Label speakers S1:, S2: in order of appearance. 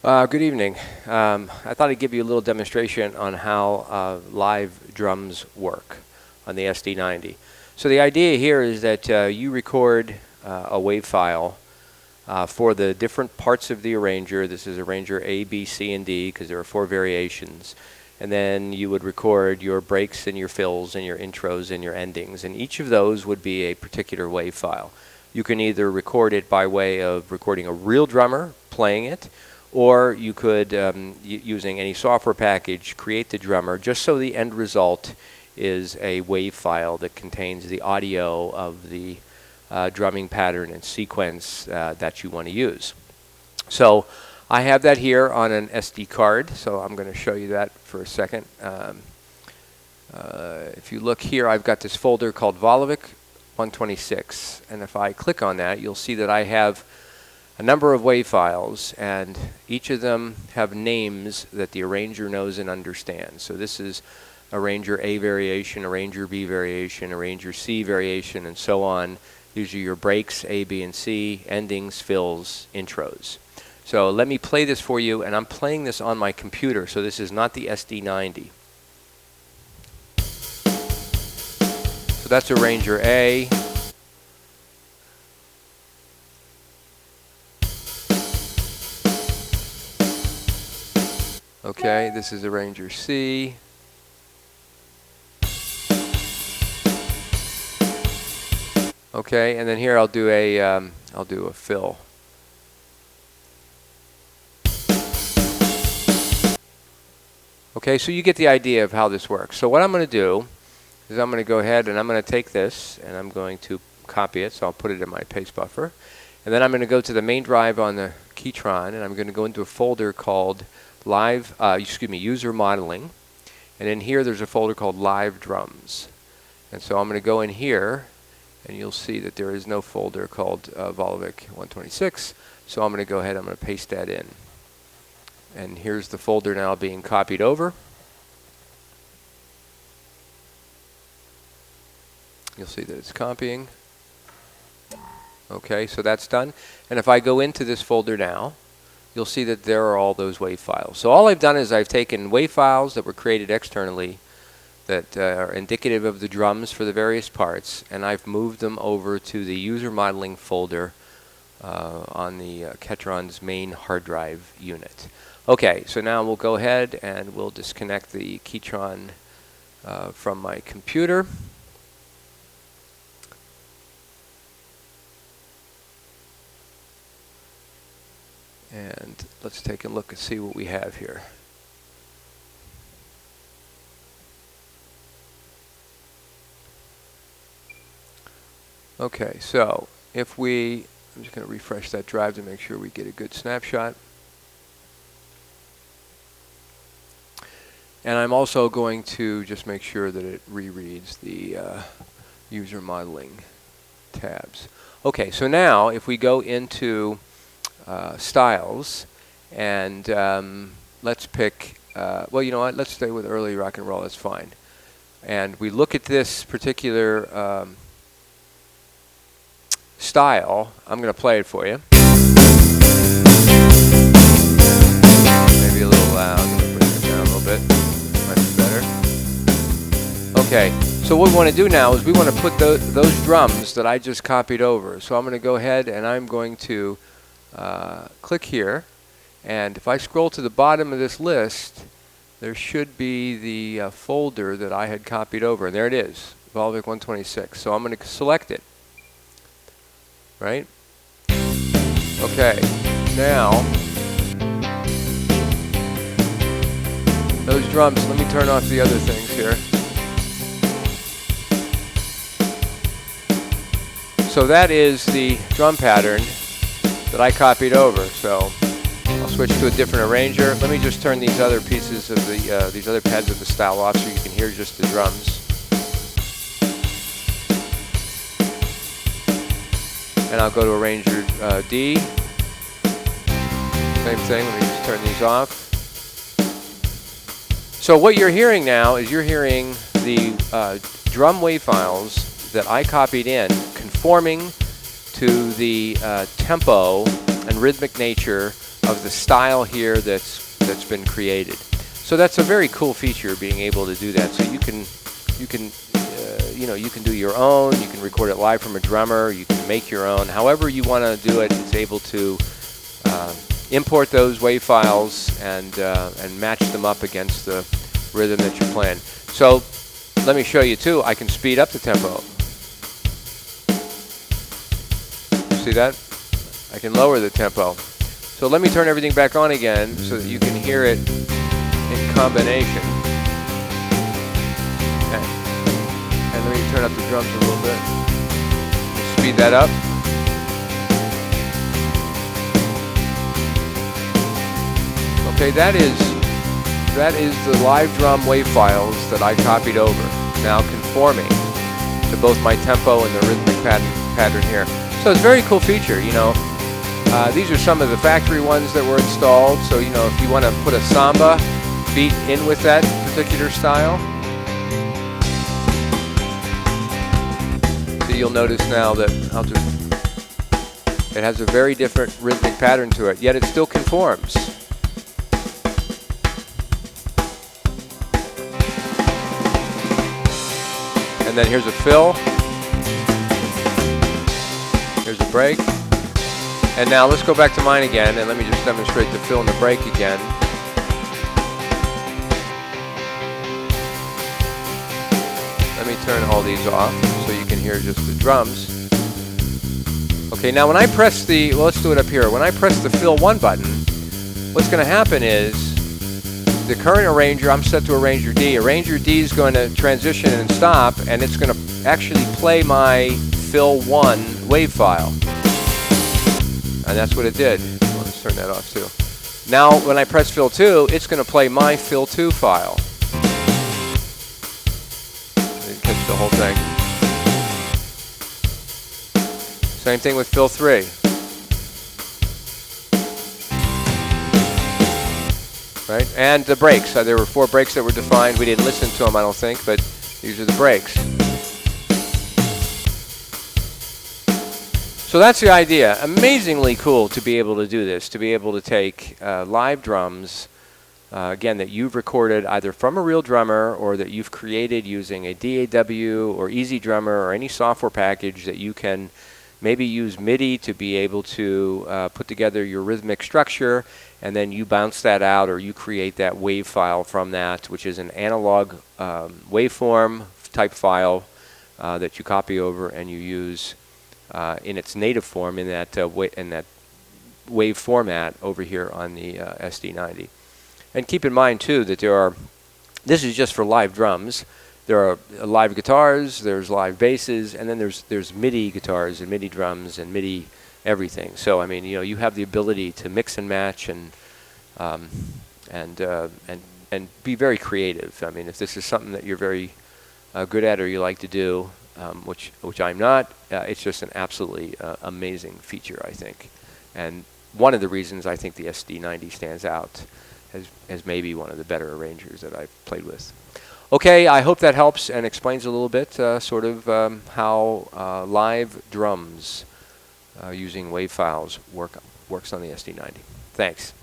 S1: Good evening. I thought I'd give you a little demonstration on how live drums work on the SD-90. So the idea here is that you record a wave file for the different parts of the arranger. This is arranger A, B, C, and D because there are 4 variations. And then you would record your breaks and your fills and your intros and your endings. And each of those would be a particular wave file. You can either record it by way of recording a real drummer playing it, or you could, using any software package, create the drummer just so the end result is a wave file that contains the audio of the drumming pattern and sequence that you want to use. So I have that here on an SD card, so I'm going to show you that for a second. If you look here, I've got this folder called Volovic 126, and if I click on that, you'll see that I have a number of wave files, and each of them have names that the arranger knows and understands. So this is arranger A variation, arranger B variation, arranger C variation, and so on. These are your breaks, A, B, and C, endings, fills, intros. So let me play this for you, and I'm playing this on my computer, so this is not the SD-90. So that's arranger A. Okay, this is arranger C. Okay, and then here I'll do a fill. Okay, so you get the idea of how this works. So what I'm going to do is I'm going to go ahead and I'm going to take this and I'm going to copy it. So I'll put it in my paste buffer, and then I'm going to go to the main drive on the Ketron, and I'm going to go into a folder called user modeling, and in here there's a folder called live drums. And so I'm going to go in here, and you'll see that there is no folder called Volovic 126. So I'm going to go ahead, I'm going to paste that in. And here's the folder now being copied over. You'll see that it's copying. Okay, so that's done. And if I go into this folder now, you'll see that there are all those wave files. So all I've done is I've taken wave files that were created externally that are indicative of the drums for the various parts, and I've moved them over to the user modeling folder on the Ketron's main hard drive unit. Okay, so now we'll go ahead and we'll disconnect the Ketron from my computer. And let's take a look and see what we have here. Okay, so I'm just going to refresh that drive to make sure we get a good snapshot. And I'm also going to just make sure that it rereads the user modeling tabs. Okay, so now if we go into styles, and let's pick, well, you know what, let's stay with early rock and roll, that's fine. And we look at this particular style. I'm going to play it for you. Maybe a little loud. I'm going to bring it down a little bit. Might be better. Okay, so what we want to do now is we want to put those drums that I just copied over. So I'm going to go ahead and I'm going to click here, and if I scroll to the bottom of this list, there should be the folder that I had copied over, and there it is, Volovic 126. So I'm going to select it. Right? Okay, now those drums, let me turn off the other things here. So that is the drum pattern that I copied over. So I'll switch to a different arranger. Let me just turn these other pieces of the these other pads of the style off so you can hear just the drums. And I'll go to arranger D. Same thing. Let me just turn these off. So what you're hearing now is you're hearing the drum wave files that I copied in conforming to the tempo and rhythmic nature of the style here that's been created. So that's a very cool feature, being able to do that. So you can do your own. You can record it live from a drummer. You can make your own. However you want to do it, it's able to import those WAV files and match them up against the rhythm that you're playing. So let me show you too. I can speed up the tempo. See that? I can lower the tempo. So let me turn everything back on again so that you can hear it in combination. Okay. And let me turn up the drums a little bit. Speed that up. Okay, that is the live drum wave files that I copied over, now conforming to both my tempo and the rhythmic pattern here. So it's a very cool feature, you know. These are some of the factory ones that were installed. So, you know, if you want to put a samba beat in with that particular style, so you'll notice now that it has a very different rhythmic pattern to it, yet it still conforms. And then here's a fill. Here's a break. And now let's go back to mine again, and let me just demonstrate the fill and the break again. Let me turn all these off so you can hear just the drums. Okay, now when I press the, well, let's do it up here. When I press the fill 1 button, what's going to happen is the current arranger, I'm set to arranger D. Arranger D is going to transition and stop, and it's going to actually play my fill 1 wave file. And that's what it did. Let's turn that off too. Now when I press fill 2, it's going to play my fill 2 file. Catch the whole thing. Same thing with fill 3. Right? And the breaks. There were 4 breaks that were defined. We didn't listen to them, I don't think, but these are the breaks. So that's the idea. Amazingly cool to be able to do this, to be able to take live drums, again, that you've recorded either from a real drummer or that you've created using a DAW or EZDrummer or any software package that you can maybe use MIDI to be able to put together your rhythmic structure, and then you bounce that out or you create that wave file from that, which is an analog waveform type file that you copy over and you use in its native form in that wave format over here on the SD-90. And keep in mind too that this is just for live drums. There are live guitars, there's live basses, and then there's MIDI guitars and MIDI drums and MIDI everything. So I mean, you know, you have the ability to mix and match and be very creative. I mean, if this is something that you're very good at or you like to do, which I'm not, it's just an absolutely amazing feature, I think. And one of the reasons I think the SD-90 stands out as maybe one of the better arrangers that I've played with. Okay, I hope that helps and explains a little bit sort of how live drums using wave files works on the SD-90. Thanks.